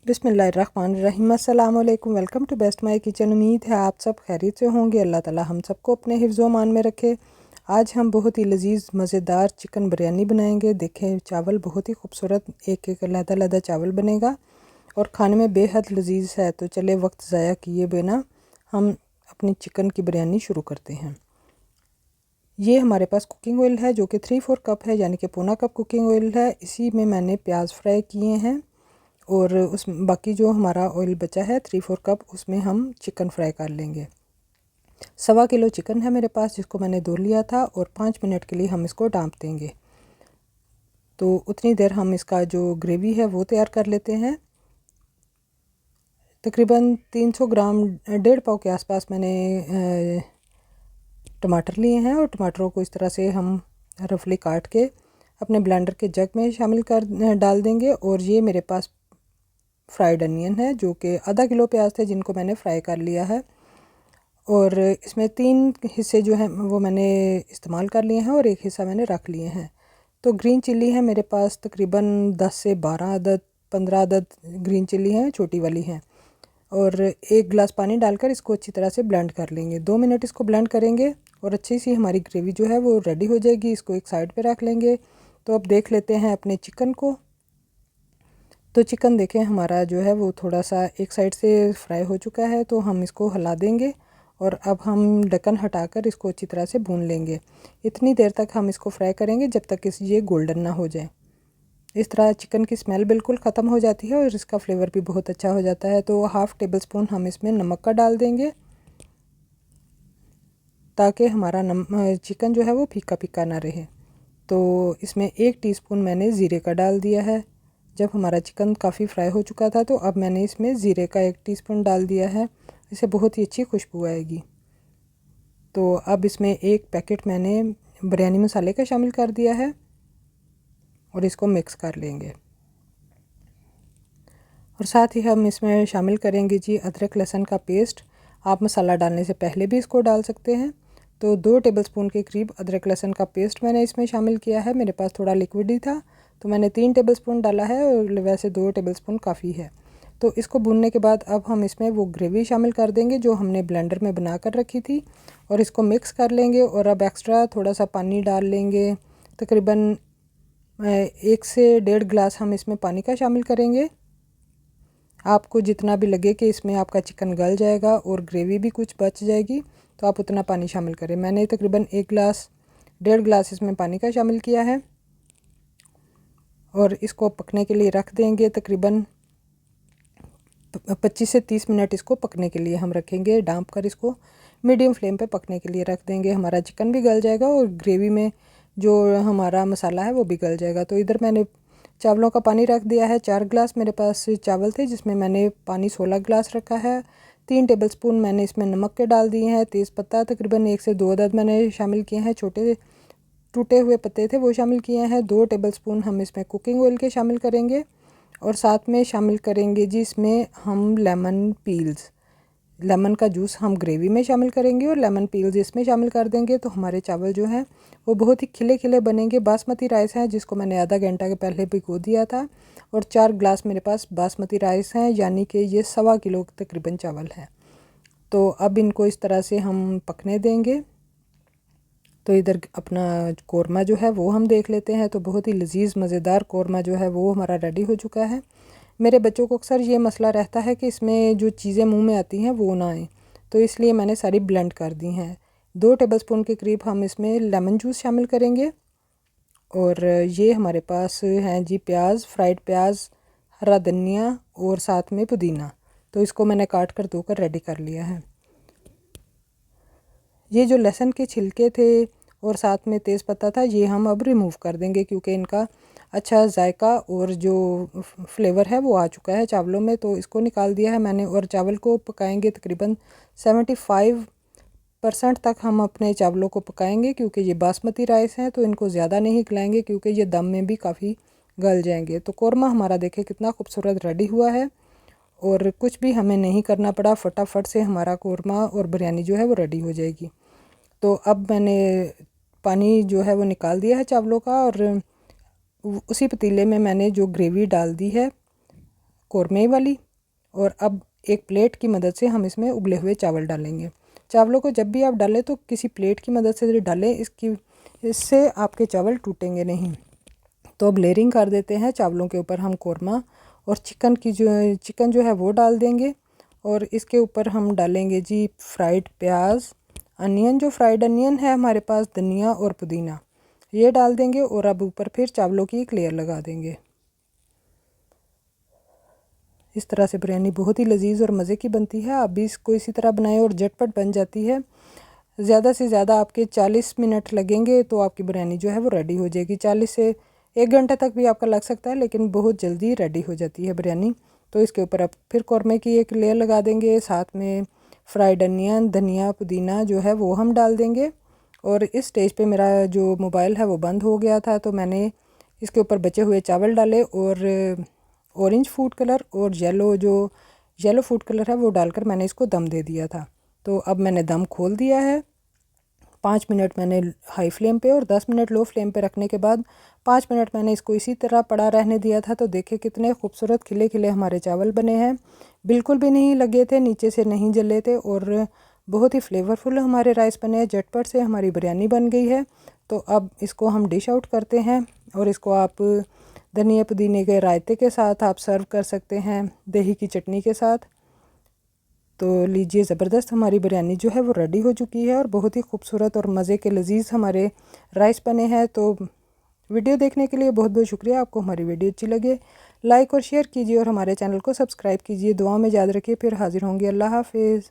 बिस्मिल्लाहिर्रहमानिर्रहीम। अस्सलाम वालेकुम। Welcome to best my kitchen. उम्मीद है आप सब खैरियत से होंगे। अल्लाह ताला हम सबको अपने हिफ्ज़ मान में रखे। आज हम बहुत ही लजीज मज़ेदार चिकन बिरयानी बनाएंगे। देखें चावल बहुत ही खूबसूरत एक एक लहदा चावल बनेगा और खाने में बेहद लजीज है। तो चले वक्त ज़ाया किए बिना हम अपनी चिकन की बिरयानी शुरू करते हैं। ये हमारे पास कुकिंग ऑयल है जो कि 3/4 कप है, यानी कि पौना कप कुकिंग ऑयल है। इसी में मैंने प्याज फ्राई किए हैं और उस बाकी जो हमारा ऑयल बचा है 3/4 कप, उसमें हम चिकन फ्राई कर लेंगे। 1.25 किलो चिकन है मेरे पास, जिसको मैंने धो लिया था और 5 मिनट के लिए हम इसको डांप देंगे। तो उतनी देर हम इसका जो ग्रेवी है वो तैयार कर लेते हैं। तकरीबन 300 ग्राम 1.5 पाव के आसपास मैंने टमाटर लिए हैं और टमाटरों को इस तरह से हम रफली काट के अपने ब्लेंडर के जग में शामिल कर डाल देंगे। और ये मेरे पास फ्राइड अनियन है जो कि आधा किलो प्याज थे, जिनको मैंने फ्राई कर लिया है। और इसमें 3 हिस्से जो हैं वो मैंने इस्तेमाल कर लिए हैं और एक हिस्सा मैंने रख लिए हैं। तो ग्रीन चिल्ली है मेरे पास तकरीबन 10 से 12 अदद 15 अदद ग्रीन चिल्ली हैं, छोटी वाली हैं। और 1 गिलास पानी डालकर इसको अच्छी तरह से ब्लेंड कर लेंगे। 2 मिनट इसको ब्लेंड करेंगे और अच्छी सी हमारी ग्रेवी जो है वो रेडी हो जाएगी। इसको एक साइड पे रख लेंगे। तो अब देख लेते हैं अपने चिकन को। तो चिकन देखें हमारा जो है वो थोड़ा सा एक साइड से फ्राई हो चुका है, तो हम इसको हिला देंगे और अब हम ढक्कन हटाकर इसको अच्छी तरह से भून लेंगे। इतनी देर तक हम इसको फ्राई करेंगे जब तक ये गोल्डन ना हो जाए। इस तरह चिकन की स्मेल बिल्कुल ख़त्म हो जाती है और इसका फ्लेवर भी बहुत अच्छा हो जाता है। तो 1/2 टेबल स्पून हम इसमें नमक का डाल देंगे ताकि हमारा चिकन जो है वो फीका फीका ना रहे। तो इसमें 1 टीस्पून मैंने ज़ीरे का डाल दिया है। जब हमारा चिकन काफ़ी फ्राई हो चुका था तो अब मैंने इसमें ज़ीरे का 1 टीस्पून डाल दिया है। इससे बहुत ही अच्छी खुशबू आएगी। तो अब इसमें 1 पैकेट मैंने बिरयानी मसाले का शामिल कर दिया है और इसको मिक्स कर लेंगे। और साथ ही हम इसमें शामिल करेंगे जी अदरक लहसुन का पेस्ट। आप मसाला डालने से पहले भी इसको डाल सकते हैं। तो 2 टेबलस्पून के करीब अदरक लहसुन का पेस्ट मैंने इसमें शामिल किया है। मेरे पास थोड़ा लिक्विड ही था तो मैंने 3 टेबलस्पून डाला है और वैसे 2 टेबलस्पून काफ़ी है। तो इसको भूनने के बाद अब हम इसमें वो ग्रेवी शामिल कर देंगे जो हमने ब्लेंडर में बना कर रखी थी और इसको मिक्स कर लेंगे। और अब एक्स्ट्रा थोड़ा सा पानी डाल लेंगे। तकरीबन 1 से 1.5 गिलास हम इसमें पानी का शामिल करेंगे। आपको जितना भी लगे कि इसमें आपका चिकन गल जाएगा और ग्रेवी भी कुछ बच जाएगी तो आप उतना पानी शामिल करें। मैंने तकरीबन 1.5 गिलास इसमें पानी का शामिल किया है और इसको पकने के लिए रख देंगे। तकरीबन 25 से 30 मिनट इसको पकने के लिए हम रखेंगे। डांप कर इसको मीडियम फ्लेम पे पकने के लिए रख देंगे। हमारा चिकन भी गल जाएगा और ग्रेवी में जो हमारा मसाला है वो भी गल जाएगा। तो इधर मैंने चावलों का पानी रख दिया है। 4 गिलास मेरे पास चावल थे जिसमें मैंने पानी 16 गिलास रखा है। 3 टेबलस्पून मैंने इसमें नमक के डाल दिए हैं। तेज़पत्ता तकरीबन 1 से 2 अदद मैंने शामिल किए हैं, छोटे टूटे हुए पत्ते थे वो शामिल किए हैं। 2 टेबलस्पून हम इसमें कुकिंग ऑयल के शामिल करेंगे और साथ में शामिल करेंगे जी इसमें हम लेमन का जूस हम ग्रेवी में शामिल करेंगे और लेमन पील्स इसमें शामिल कर देंगे। तो हमारे चावल जो हैं वो बहुत ही खिले खिले बनेंगे। बासमती राइस है जिसको मैंने आधा घंटा के पहले भिगो दिया था और 4 गिलास मेरे पास बासमती राइस हैं, यानी कि ये 1.25 किलो तकरीबन चावल हैं। तो अब इनको इस तरह से हम पकने देंगे। तो इधर अपना कोरमा जो है वो हम देख लेते हैं। तो बहुत ही लजीज मज़ेदार कोरमा जो है वो हमारा रेडी हो चुका है। मेरे बच्चों को अक्सर ये मसला रहता है कि इसमें जो चीज़ें मुंह में आती हैं वो ना आए, तो इसलिए मैंने सारी ब्लेंड कर दी हैं। 2 टेबलस्पून के करीब हम इसमें लेमन जूस शामिल करेंगे। और ये हमारे पास हैं जी प्याज, फ्राइड प्याज, हरा धनिया और साथ में पुदीना। तो इसको मैंने काट कर धोकर रेडी कर लिया है। ये जो लहसुन के छिलके थे और साथ में तेज़पत्ता था ये हम अब रिमूव कर देंगे क्योंकि इनका अच्छा जायका और जो फ्लेवर है वो आ चुका है चावलों में। तो इसको निकाल दिया है मैंने और चावल को पकाएंगे तकरीबन 75% तक हम अपने चावलों को पकाएंगे क्योंकि ये बासमती राइस हैं। तो इनको ज़्यादा नहीं खिलाएंगे क्योंकि ये दम में भी काफ़ी गल जाएंगे। तो कोरमा हमारा देखें कितना खूबसूरत रेडी हुआ है और कुछ भी हमें नहीं करना पड़ा, फटाफट से हमारा कोरमा और बिरयानी जो है वो रेडी हो जाएगी। तो अब मैंने पानी जो है वो निकाल दिया है चावलों का और उसी पतीले में मैंने जो ग्रेवी डाल दी है कौरमे वाली। और अब एक प्लेट की मदद से हम इसमें उबले हुए चावल डालेंगे। चावलों को जब भी आप डालें तो किसी प्लेट की मदद से डालें, इससे आपके चावल टूटेंगे नहीं। तो अब लेयरिंग कर देते हैं। चावलों के ऊपर हम कौरमा और चिकन जो है वो डाल देंगे। और इसके ऊपर हम डालेंगे जी फ्राइड प्याज, अनियन, जो फ्राइड अनियन है हमारे पास, धनिया और पुदीना, ये डाल देंगे। और अब ऊपर फिर चावलों की एक लेयर लगा देंगे। इस तरह से बिरयानी बहुत ही लजीज और मज़े की बनती है। आप भी इसको इसी तरह बनाएं और झटपट बन जाती है। ज़्यादा से ज़्यादा आपके 40 मिनट लगेंगे तो आपकी बिरयानी जो है वो रेडी हो जाएगी। 40 से 1 घंटा तक भी आपका लग सकता है, लेकिन बहुत जल्दी रेडी हो जाती है बिरयानी। तो इसके ऊपर आप फिर कौरमे की एक लेयर लगा देंगे, साथ में फ्राइड अनियन, धनिया, पुदीना जो है वो हम डाल देंगे। और इस स्टेज पे मेरा जो मोबाइल है वो बंद हो गया था, तो मैंने इसके ऊपर बचे हुए चावल डाले और ऑरेंज फूड कलर और येलो फूड कलर है वो डालकर मैंने इसको दम दे दिया था। तो अब मैंने दम खोल दिया है। 5 मिनट मैंने हाई फ्लेम पे और 10 मिनट लो फ्लेम पे रखने के बाद 5 मिनट मैंने इसको इसी तरह पड़ा रहने दिया था। तो देखिए कितने खूबसूरत खिले खिले हमारे चावल बने हैं, बिल्कुल भी नहीं लगे थे, नीचे से नहीं जले थे और बहुत ही फ्लेवरफुल हमारे राइस बने हैं। झटपट से हमारी बिरयानी बन गई है। तो अब इसको हम डिश आउट करते हैं और इसको आप धनिया पुदीने के रायते के साथ आप सर्व कर सकते हैं, दही की चटनी के साथ। तो लीजिए, ज़बरदस्त हमारी बिरयानी जो है वो रेडी हो चुकी है और बहुत ही खूबसूरत और मज़े के लजीज़ हमारे राइस बने हैं। तो वीडियो देखने के लिए बहुत बहुत शुक्रिया। आपको हमारी वीडियो अच्छी लगे लाइक और शेयर कीजिए और हमारे चैनल को सब्सक्राइब कीजिए। दुआ में याद रखिए। फिर हाजिर होंगे। अल्लाह हाफिज़।